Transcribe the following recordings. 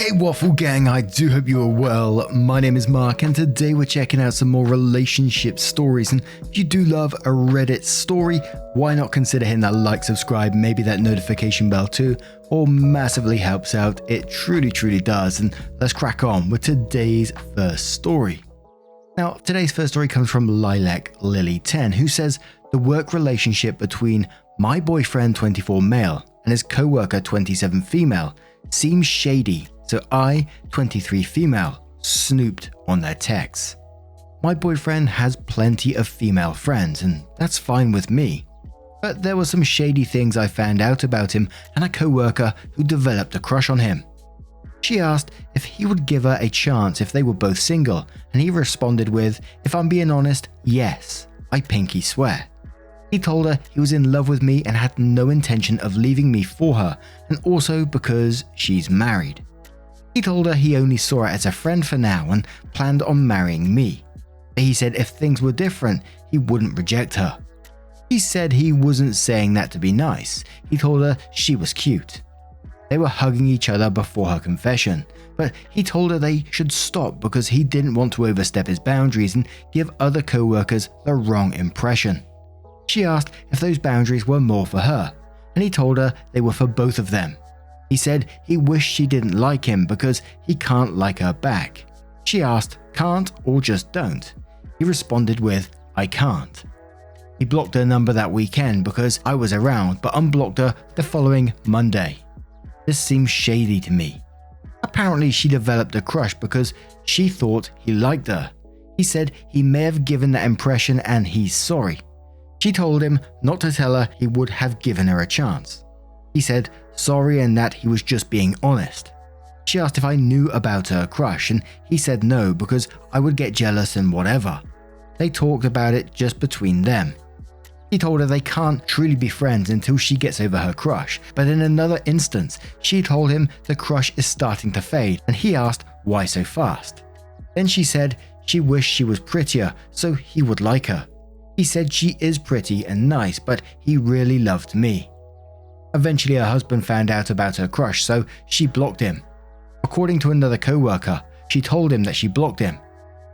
Hey Waffle Gang, I do hope you are well. My name is Mark and today we're checking out some more relationship stories, and if you do love a Reddit story, why not consider hitting that like, subscribe, maybe that notification bell too, or massively helps out. It truly does. And let's crack on with today's first story. Now, today's first story comes from Lilac Lily 10, who says the work relationship between my boyfriend 24 male and his co-worker 27 female seems shady. So I, 23 female, snooped on their texts. My boyfriend has plenty of female friends, and that's fine with me. But there were some shady things I found out about him and a co-worker who developed a crush on him. She asked if he would give her a chance if they were both single, and he responded with, "If I'm being honest, yes, I pinky swear." He told her he was in love with me and had no intention of leaving me for her, and also because she's married. He told her he only saw her as a friend for now and planned on marrying me. But he said if things were different, he wouldn't reject her. He said he wasn't saying that to be nice. He told her she was cute. They were hugging each other before her confession, but he told her they should stop because he didn't want to overstep his boundaries and give other co-workers the wrong impression. She asked if those boundaries were more for her, and he told her they were for both of them. He said he wished she didn't like him because he can't like her back. She asked, can't or just don't? He responded with, I can't. He blocked her number that weekend because I was around, but unblocked her the following Monday. This seems shady to me. Apparently she developed a crush because she thought he liked her. He said he may have given that impression and he's sorry. She told him not to tell her he would have given her a chance. He said sorry and that he was just being honest. She asked if I knew about her crush and he said no because I would get jealous and whatever. They talked about it just between them. He told her they can't truly be friends until she gets over her crush, but in another instance, she told him the crush is starting to fade and he asked why so fast. Then she said she wished she was prettier so he would like her. He said she is pretty and nice, but he really loved me. Eventually her husband found out about her crush, so she blocked him. According to another co-worker, she told him that she blocked him.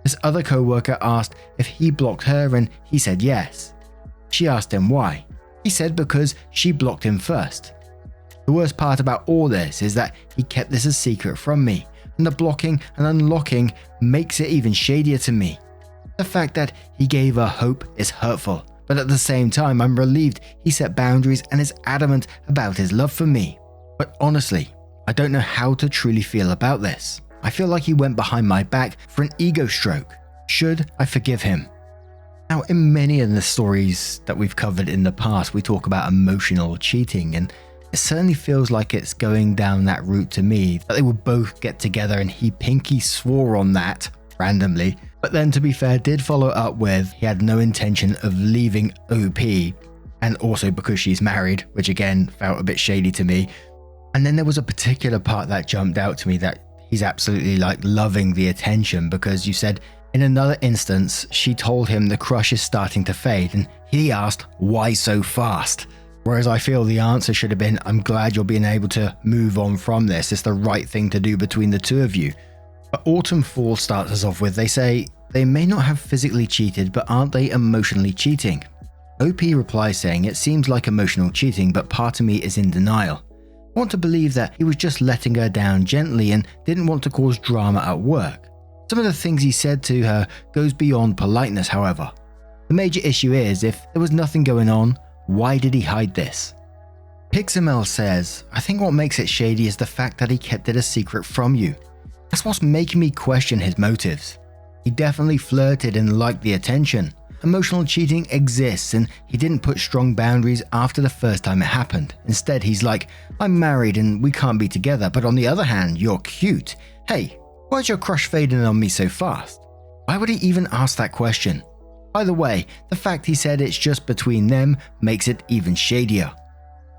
This other co-worker asked if he blocked her and he said yes. She asked him why. He said because she blocked him first. The worst part about all this is that he kept this a secret from me, and the blocking and unlocking makes it even shadier to me. The fact that he gave her hope is hurtful, but at the same time I'm relieved he set boundaries and is adamant about his love for me. But honestly, I don't know how to truly feel about this. I feel like he went behind my back for an ego stroke. Should I forgive him? Now, in many of the stories that we've covered in the past, we talk about emotional cheating, and it certainly feels like it's going down that route to me, that they would both get together and he pinky swore on that randomly. But then, to be fair, did follow up with he had no intention of leaving OP, and also because she's married, which again felt a bit shady to me. And then there was a particular part that jumped out to me that he's absolutely like loving the attention, because you said in another instance she told him the crush is starting to fade and he asked why so fast. Whereas I feel the answer should have been, I'm glad you're being able to move on from this. It's the right thing to do between the two of you. But Autumn Fall starts us off with, they say, they may not have physically cheated, but aren't they emotionally cheating? OP replies saying, it seems like emotional cheating, but part of me is in denial. I want to believe that he was just letting her down gently and didn't want to cause drama at work. Some of the things he said to her goes beyond politeness, however. The major issue is, if there was nothing going on, why did he hide this? Pixamel says, I think what makes it shady is the fact that he kept it a secret from you. That's what's making me question his motives. He definitely flirted and liked the attention. Emotional cheating exists and he didn't put strong boundaries after the first time it happened. Instead, he's like, I'm married and we can't be together, but on the other hand, you're cute. Hey, why's your crush fading on me so fast? Why would he even ask that question? By the way, the fact he said it's just between them makes it even shadier.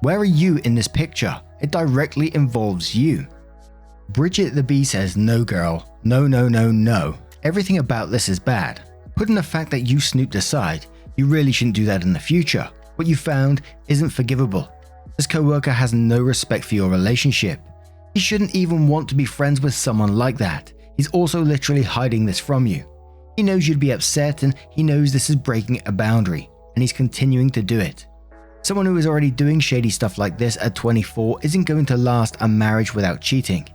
Where are you in this picture? It directly involves you. Bridget the Bee says, no girl, no. Everything about this is bad. Putting the fact that you snooped aside, you really shouldn't do that in the future. What you found isn't forgivable. This co-worker has no respect for your relationship. He shouldn't even want to be friends with someone like that. He's also literally hiding this from you. He knows you'd be upset and he knows this is breaking a boundary, and he's continuing to do it. Someone who is already doing shady stuff like this at 24 isn't going to last a marriage without cheating,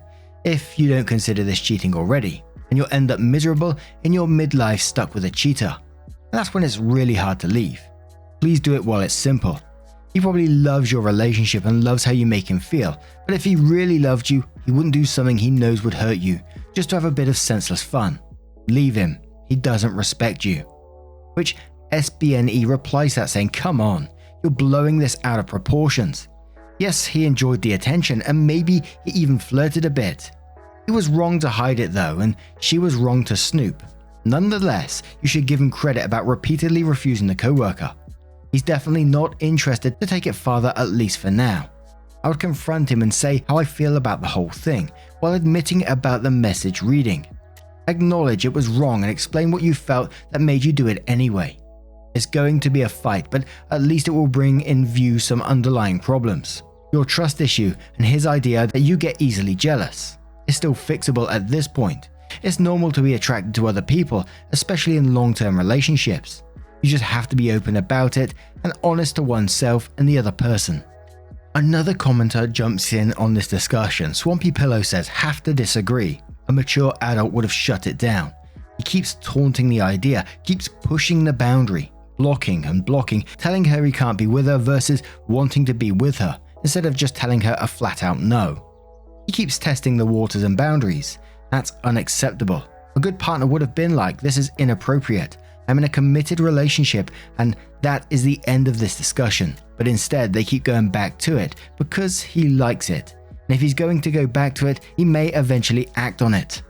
if you don't consider this cheating already, and you'll end up miserable in your midlife stuck with a cheater. And that's when it's really hard to leave. Please do it while it's simple. He probably loves your relationship and loves how you make him feel, but if he really loved you, he wouldn't do something he knows would hurt you just to have a bit of senseless fun. Leave him. He doesn't respect you. Which SBNE replies that saying, come on, you're blowing this out of proportions. Yes, he enjoyed the attention and maybe he even flirted a bit. He was wrong to hide it though, and she was wrong to snoop. Nonetheless, you should give him credit about repeatedly refusing the co-worker. He's definitely not interested to take it farther, at least for now. I would confront him and say how I feel about the whole thing, while admitting about the message reading. Acknowledge it was wrong and explain what you felt that made you do it anyway. It's going to be a fight, but at least it will bring in view some underlying problems. Your trust issue and his idea that you get easily jealous is still fixable at this point. It's normal to be attracted to other people, especially in long-term relationships. You just have to be open about it and honest to oneself and the other person. Another commenter jumps in on this discussion. Swampy Pillow says, have to disagree. A mature adult would have shut it down. He keeps taunting the idea, keeps pushing the boundary, blocking and blocking, telling her he can't be with her versus wanting to be with her, instead of just telling her a flat out no. He keeps testing the waters and boundaries. That's unacceptable. A good partner would have been like, this is inappropriate. I'm in a committed relationship and that is the end of this discussion. But instead they keep going back to it because he likes it. And if he's going to go back to it, he may eventually act on it.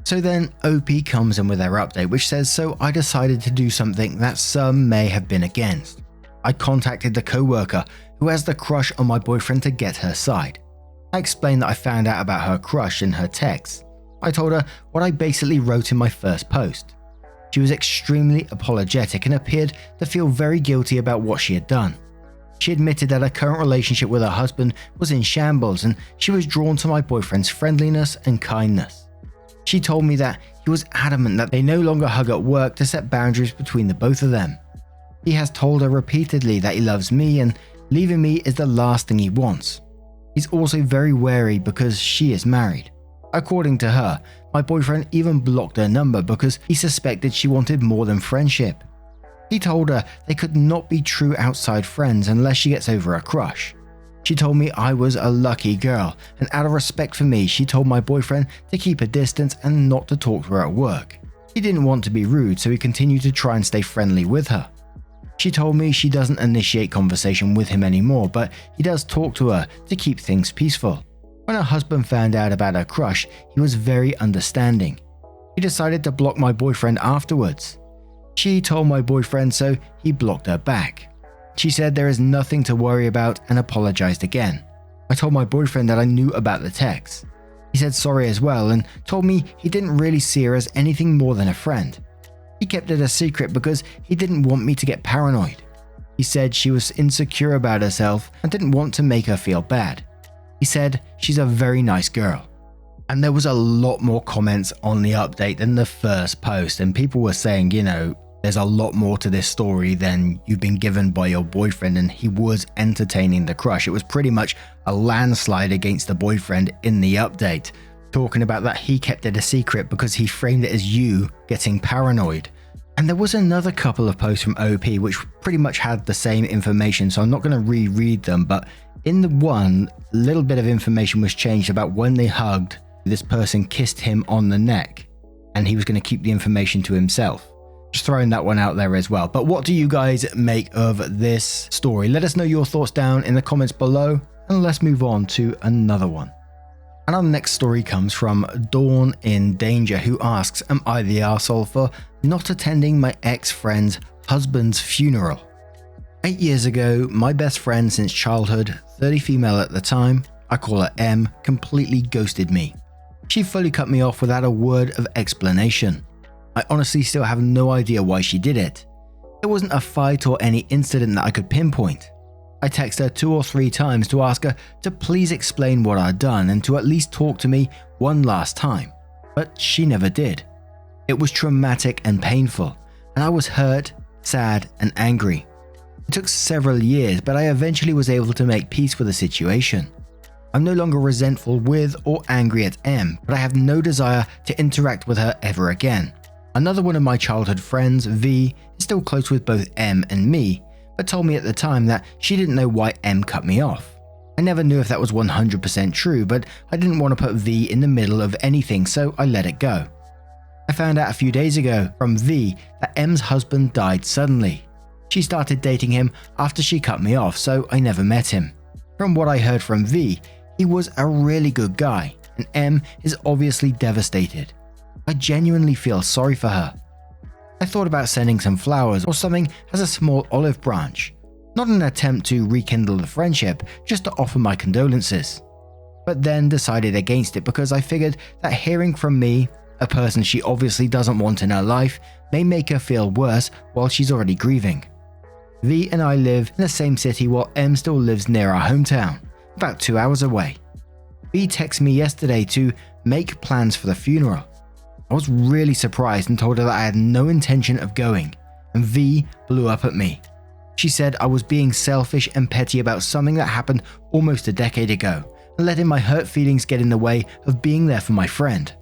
So then OP comes in with their update, which says, so I decided to do something that some may have been against. I contacted the co-worker who has the crush on my boyfriend to get her side. I explained that I found out about her crush in her texts. I told her what I basically wrote in my first post. She was extremely apologetic and appeared to feel very guilty about what she had done. She admitted that her current relationship with her husband was in shambles and she was drawn to my boyfriend's friendliness and kindness. She told me that he was adamant that they no longer hug at work to set boundaries between the both of them. He has told her repeatedly that he loves me and leaving me is the last thing he wants. He's also very wary because she is married. According to her, my boyfriend even blocked her number because he suspected she wanted more than friendship. He told her they could not be true outside friends unless she gets over a crush. She told me I was a lucky girl, and out of respect for me, she told my boyfriend to keep a distance and not to talk to her at work. He didn't want to be rude, so he continued to try and stay friendly with her. She told me she doesn't initiate conversation with him anymore, but he does talk to her to keep things peaceful. When her husband found out about her crush, he was very understanding. He decided to block my boyfriend afterwards. She told my boyfriend, so he blocked her back. She said there is nothing to worry about and apologized again. I told my boyfriend that I knew about the text. He said sorry as well and told me he didn't really see her as anything more than a friend. He kept it a secret because he didn't want me to get paranoid. He said she was insecure about herself and didn't want to make her feel bad. He said she's a very nice girl. And there was a lot more comments on the update than the first post, and people were saying, there's a lot more to this story than you've been given by your boyfriend, and he was entertaining the crush. It was pretty much a landslide against the boyfriend in the update, talking about that he kept it a secret because he framed it as you getting paranoid. And there was another couple of posts from OP which pretty much had the same information, so I'm not going to reread them, but in the one, a little bit of information was changed about when they hugged, this person kissed him on the neck, and he was going to keep the information to himself. Just throwing that one out there as well. But what do you guys make of this story? Let us know your thoughts down in the comments below, and let's move on to another one. And our next story comes from Dawn in Danger, who asks, am I the arsehole for not attending my ex-friend's husband's funeral? 8 years ago, my best friend since childhood, 30 female at the time, I call her M, completely ghosted me. She fully cut me off without a word of explanation. I honestly still have no idea why she did it. It wasn't a fight or any incident that I could pinpoint. I text her 2 or 3 times to ask her to please explain what I'd done and to at least talk to me one last time, but she never did. It was traumatic and painful, and I was hurt, sad, and angry. It took several years, but I eventually was able to make peace with the situation. I'm no longer resentful with or angry at M, but I have no desire to interact with her ever again. Another one of my childhood friends, V, is still close with both M and me, but told me at the time that she didn't know why M cut me off. I never knew if that was 100% true, but I didn't want to put V in the middle of anything, so I let it go. I found out a few days ago from V that M's husband died suddenly. She started dating him after she cut me off, so I never met him. From what I heard from V, he was a really good guy, and M is obviously devastated. I genuinely feel sorry for her. I thought about sending some flowers or something as a small olive branch, not an attempt to rekindle the friendship, just to offer my condolences. But then decided against it because I figured that hearing from me, a person she obviously doesn't want in her life, may make her feel worse while she's already grieving. V and I live in the same city while M still lives near our hometown, about 2 hours away. V texted me yesterday to make plans for the funeral. I was really surprised and told her that I had no intention of going, and V blew up at me. She said I was being selfish and petty about something that happened almost a decade ago, and letting my hurt feelings get in the way of being there for my friend.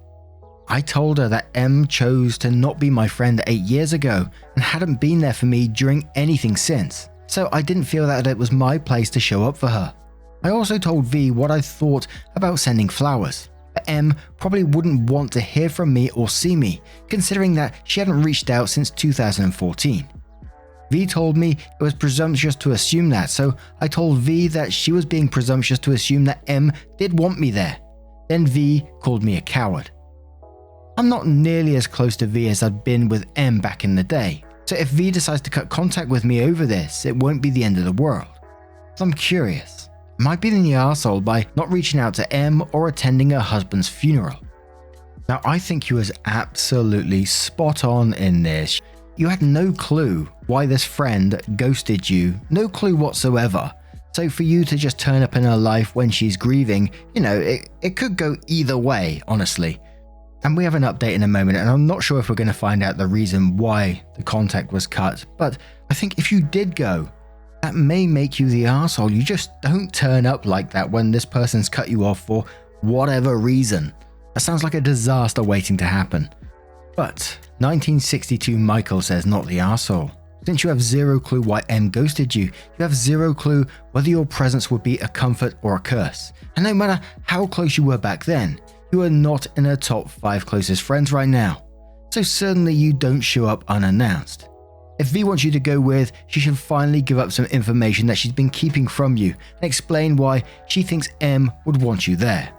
I told her that M chose to not be my friend 8 years ago and hadn't been there for me during anything since, so I didn't feel that it was my place to show up for her. I also told V what I thought about sending flowers, but M probably wouldn't want to hear from me or see me, considering that she hadn't reached out since 2014. V told me it was presumptuous to assume that, so I told V that she was being presumptuous to assume that M did want me there. Then V called me a coward. I'm not nearly as close to V as I'd been with M back in the day, so if V decides to cut contact with me over this, it won't be the end of the world. So I'm curious, am I being the arsehole by not reaching out to M or attending her husband's funeral? Now I think you was absolutely spot on in this. You had no clue why this friend ghosted you, no clue whatsoever. So for you to just turn up in her life when she's grieving, it could go either way, honestly. And we have an update in a moment, and I'm not sure if we're going to find out the reason why the contact was cut, but I think if you did go, that may make you the arsehole. You just don't turn up like that when this person's cut you off for whatever reason. That sounds like a disaster waiting to happen. But 1962 Michael says not the arsehole. Since you have zero clue why M ghosted you, you have zero clue whether your presence would be a comfort or a curse. And no matter how close you were back then, you are not in her top 5 closest friends right now. So certainly you don't show up unannounced. If V wants you to go with, she should finally give up some information that she's been keeping from you and explain why she thinks M would want you there.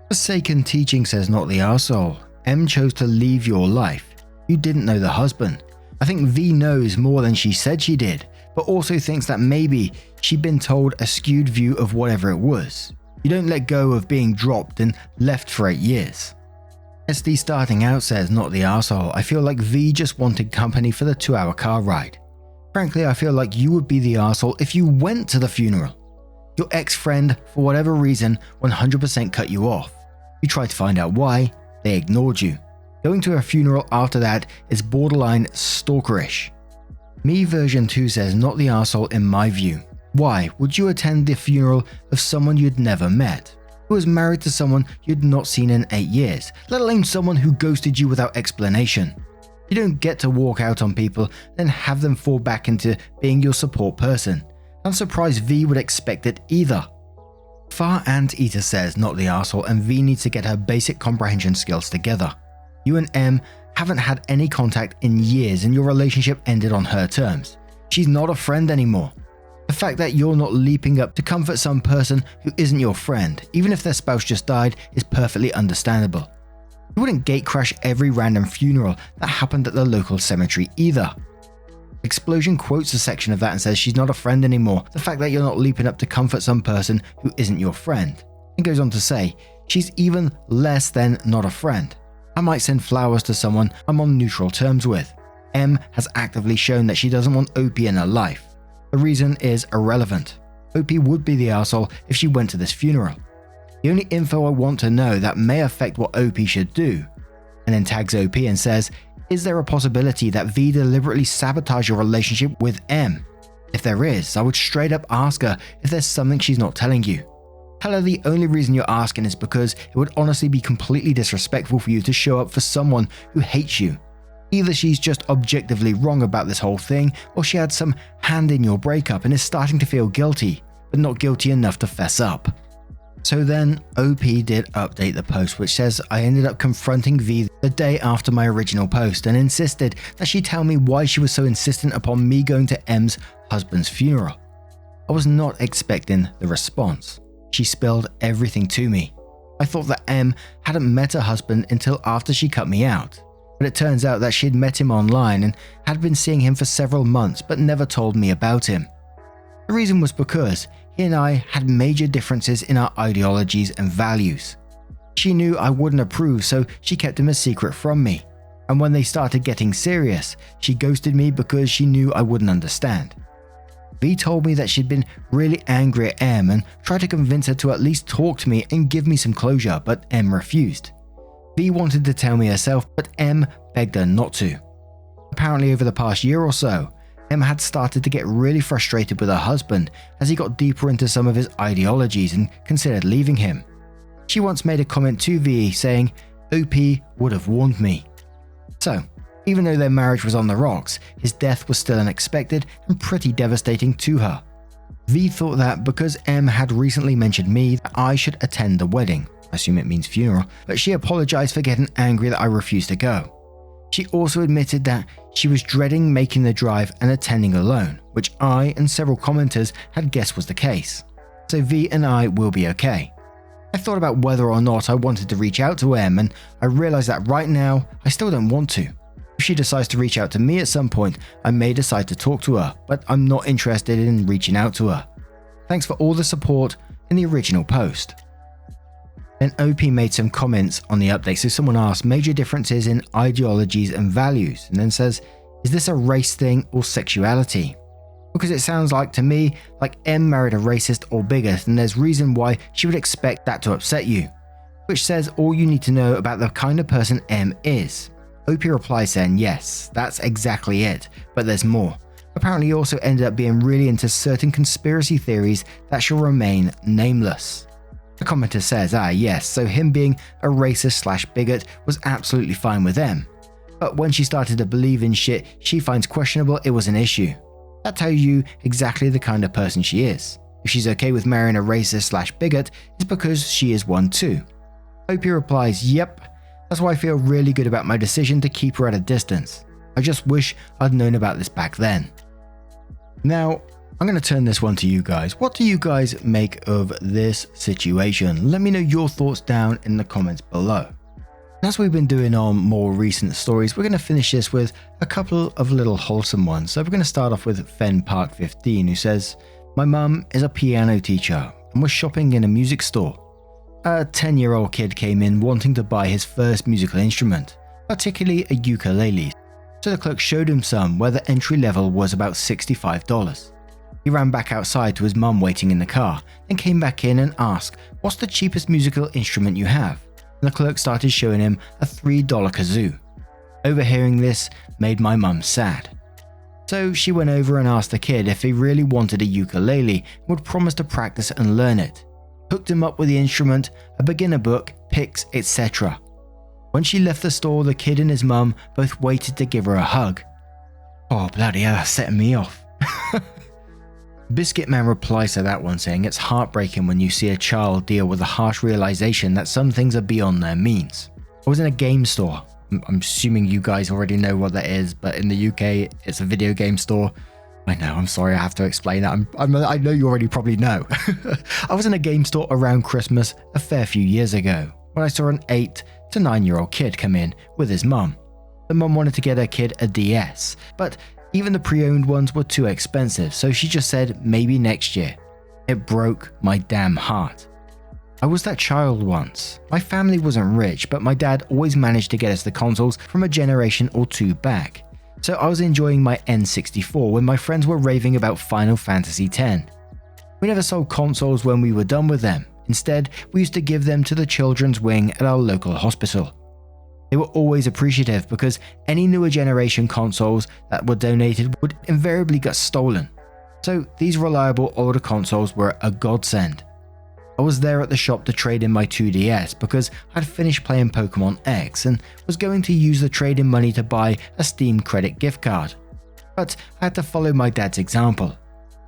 Forsaken Teaching says not the arsehole. M chose to leave your life. You didn't know the husband. I think V knows more than she said she did, but also thinks that maybe she'd been told a skewed view of whatever it was. You don't let go of being dropped and left for 8 years. SD Starting Out says not the arsehole. I feel like V just wanted company for the 2-hour car ride. Frankly, I feel like you would be the arsehole if you went to the funeral. Your ex-friend, for whatever reason, 100% cut you off. You tried to find out why, they ignored you. Going to a funeral after that is borderline stalkerish. Me version 2 says not the arsehole in my view. Why would you attend the funeral of someone you'd never met, who was married to someone you'd not seen in 8 years, let alone someone who ghosted you without explanation? You don't get to walk out on people then have them fall back into being your support person. I'm surprised V would expect it either. Far Ant Eater says not the arsehole, and V needs to get her basic comprehension skills together. You and M haven't had any contact in years and your relationship ended on her terms. She's not a friend anymore. The fact that you're not leaping up to comfort some person who isn't your friend, even if their spouse just died, is perfectly understandable. You wouldn't gatecrash every random funeral that happened at the local cemetery either. Explosion quotes a section of that and says she's not a friend anymore. The fact that you're not leaping up to comfort some person who isn't your friend. And goes on to say, she's even less than not a friend. I might send flowers to someone I'm on neutral terms with. M has actively shown that she doesn't want Opie in her life. The reason is irrelevant. OP would be the arsehole if she went to this funeral. The only info I want to know that may affect what OP should do. And then tags OP and says, is there a possibility that V deliberately sabotaged your relationship with M? If there is, I would straight up ask her if there's something she's not telling you. Tell her the only reason you're asking is because it would honestly be completely disrespectful for you to show up for someone who hates you. Either she's just objectively wrong about this whole thing, or she had some hand in your breakup and is starting to feel guilty, but not guilty enough to fess up. So then, OP did update the post, which says I ended up confronting V the day after my original post and insisted that she tell me why she was so insistent upon me going to M's husband's funeral. I was not expecting the response. She spilled everything to me. I thought that M hadn't met her husband until after she cut me out, but it turns out that she had met him online and had been seeing him for several months but never told me about him. The reason was because he and I had major differences in our ideologies and values. She knew I wouldn't approve, so she kept him a secret from me. And when they started getting serious, she ghosted me because she knew I wouldn't understand. V told me that she'd been really angry at M and tried to convince her to at least talk to me and give me some closure, but M refused. V wanted to tell me herself, but M begged her not to. Apparently over the past year or so, M had started to get really frustrated with her husband as he got deeper into some of his ideologies and considered leaving him. She once made a comment to V saying, OP would have warned me. So, even though their marriage was on the rocks, his death was still unexpected and pretty devastating to her. V thought that because M had recently mentioned me that I should attend the wedding, I assume it means funeral, but she apologized for getting angry that I refused to go. She also admitted that she was dreading making the drive and attending alone, which I and several commenters had guessed was the case. So V and I will be okay. I thought about whether or not I wanted to reach out to M, and I realized that right now I still don't want to. If she decides to reach out to me at some point, I may decide to talk to her, but I'm not interested in reaching out to her. Thanks for all the support in the original post. Then OP made some comments on the update, so someone asked major differences in ideologies and values, and then says, is this a race thing or sexuality? Because it sounds like to me like M married a racist or bigot, and there's reason why she would expect that to upset you, which says all you need to know about the kind of person M is. OP replies saying yes, that's exactly it, but there's more. Apparently he also ended up being really into certain conspiracy theories that shall remain nameless. The commenter says, yes, so him being a racist / bigot was absolutely fine with M. But when she started to believe in shit she finds questionable, it was an issue. That tells you exactly the kind of person she is. If she's okay with marrying a racist / bigot, it's because she is one too. OP replies, yep, that's why I feel really good about my decision to keep her at a distance. I just wish I'd known about this back then. Now, I'm going to turn this one to you guys. What do you guys make of this situation? Let me know your thoughts down in the comments below. As we've been doing on more recent stories, we're going to finish this with a couple of little wholesome ones. So we're going to start off with Fen Park 15, who says, my mum is a piano teacher and was shopping in a music store. A 10-year-old kid came in wanting to buy his first musical instrument, particularly a ukulele. So the clerk showed him some where the entry level was about $65. He ran back outside to his mum waiting in the car, then came back in and asked, what's the cheapest musical instrument you have? And the clerk started showing him a $3 kazoo. Overhearing this made my mum sad. So she went over and asked the kid if he really wanted a ukulele and would promise to practice and learn it. Hooked him up with the instrument, a beginner book, picks, etc. When she left the store, the kid and his mum both waited to give her a hug. Oh bloody hell, that's setting me off. Biscuit Man replies to that one saying it's heartbreaking when you see a child deal with the harsh realization that some things are beyond their means. I was in a game store. I'm assuming you guys already know what that is, but in the UK it's a video game store. I know, I'm sorry I have to explain that. I know you already probably know. I was in a game store around Christmas a fair few years ago when I saw an 8 to 9-year-old kid come in with his mum. The mum wanted to get her kid a DS, but even the pre-owned ones were too expensive, so she just said maybe next year. It broke my damn heart. I was that child once. My family wasn't rich, but my dad always managed to get us the consoles from a generation or two back. So I was enjoying my N64 when my friends were raving about Final Fantasy X. We never sold consoles when we were done with them. Instead, we used to give them to the children's wing at our local hospital. They were always appreciative because any newer generation consoles that were donated would invariably get stolen. So these reliable older consoles were a godsend. I was there at the shop to trade in my 2DS because I'd finished playing Pokemon X and was going to use the trade-in money to buy a Steam credit gift card. But I had to follow my dad's example.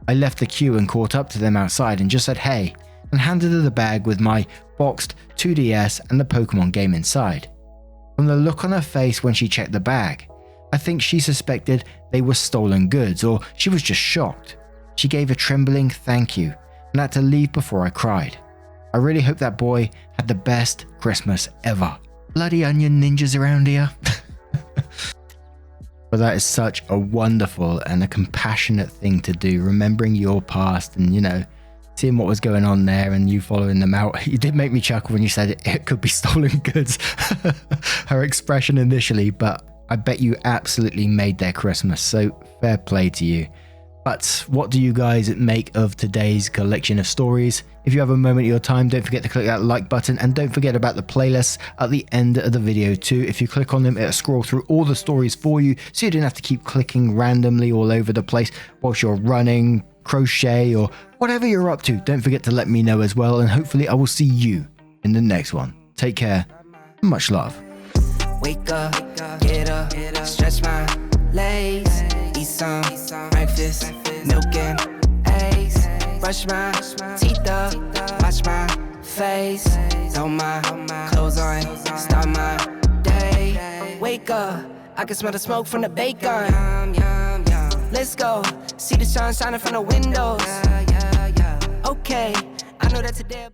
I left the queue and caught up to them outside and just said hey, and handed her the bag with my boxed 2DS and the Pokemon game inside. From the look on her face when she checked the bag, I think she suspected they were stolen goods, or she was just shocked. She gave a trembling thank you and had to leave before I cried. I really hope that boy had the best Christmas ever. Bloody onion ninjas around here. But that is such a wonderful and a compassionate thing to do, remembering your past and, seeing what was going on there and you following them out. You did make me chuckle when you said it could be stolen goods. Her expression initially, but I bet you absolutely made their Christmas, so fair play to you. But what do you guys make of today's collection of stories? If you have a moment of your time, don't forget to click that like button, and don't forget about the playlists at the end of the video too. If you click on them, it'll scroll through all the stories for you, so you don't have to keep clicking randomly all over the place whilst you're running, crochet, or whatever you're up to. Don't forget to let me know as well, and hopefully I will see you in the next one. Take care, much love. Wake up, get up, stretch my legs, eat some breakfast, milk and eggs, brush my teeth up, wash my face, throw my clothes on, start my day. Wake up, I can smell the smoke from the bacon. Let's go, see the sun shining from the windows. Okay, I know that today